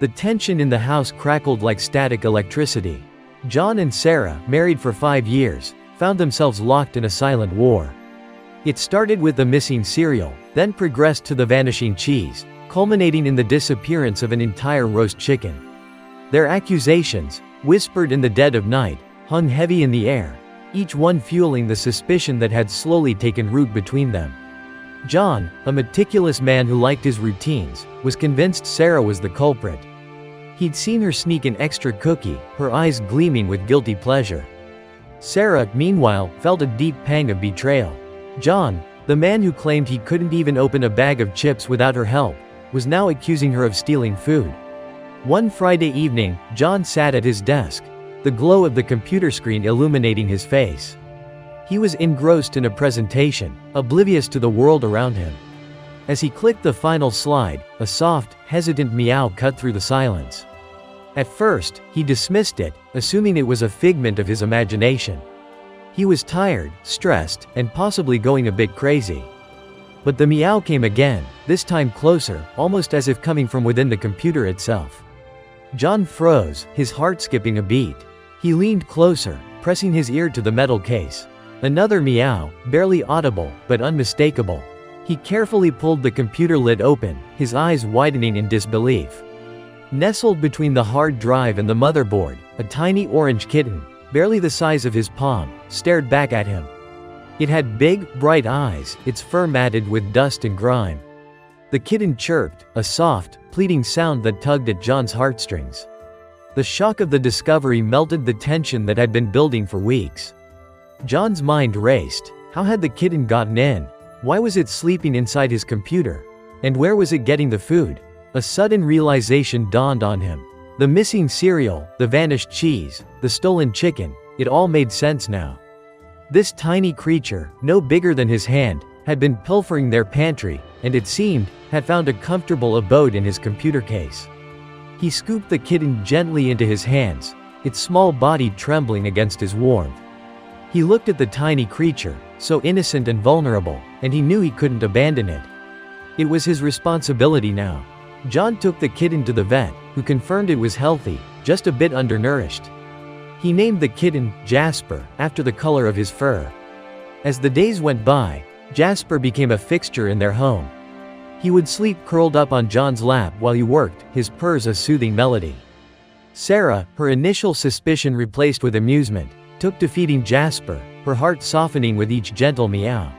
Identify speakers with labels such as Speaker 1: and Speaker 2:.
Speaker 1: The tension in the house crackled like static electricity. John and Sarah, married for 5 years, found themselves locked in a silent war. It started with the missing cereal, then progressed to the vanishing cheese, culminating in the disappearance of an entire roast chicken. Their accusations, whispered in the dead of night, hung heavy in the air, each one fueling the suspicion that had slowly taken root between them. John, a meticulous man who liked his routines, was convinced Sarah was the culprit. He'd seen her sneak an extra cookie, her eyes gleaming with guilty pleasure. Sarah, meanwhile, felt a deep pang of betrayal. John, the man who claimed he couldn't even open a bag of chips without her help, was now accusing her of stealing food. One Friday evening, John sat at his desk, the glow of the computer screen illuminating his face. He was engrossed in a presentation, oblivious to the world around him. As he clicked the final slide, a soft, hesitant meow cut through the silence. At first, he dismissed it, assuming it was a figment of his imagination. He was tired, stressed, and possibly going a bit crazy. But the meow came again, this time closer, almost as if coming from within the computer itself. John froze, his heart skipping a beat. He leaned closer, pressing his ear to the metal case. Another meow, barely audible, but unmistakable. He carefully pulled the computer lid open, his eyes widening in disbelief. Nestled between the hard drive and the motherboard, a tiny orange kitten, barely the size of his palm, stared back at him. It had big, bright eyes, its fur matted with dust and grime. The kitten chirped, a soft, pleading sound that tugged at John's heartstrings. The shock of the discovery melted the tension that had been building for weeks. John's mind raced. How had the kitten gotten in? Why was it sleeping inside his computer? And where was it getting the food? A sudden realization dawned on him. The missing cereal, the vanished cheese, the stolen chicken, it all made sense now. This tiny creature, no bigger than his hand, had been pilfering their pantry, and it seemed, had found a comfortable abode in his computer case. He scooped the kitten gently into his hands, its small body trembling against his warmth. He looked at the tiny creature, so innocent and vulnerable, and he knew he couldn't abandon it. It was his responsibility now. John took the kitten to the vet, who confirmed it was healthy, just a bit undernourished. He named the kitten Jasper, after the color of his fur. As the days went by, Jasper became a fixture in their home. He would sleep curled up on John's lap while he worked, his purrs a soothing melody. Sarah, her initial suspicion replaced with amusement, took to feeding Jasper, her heart softening with each gentle meow.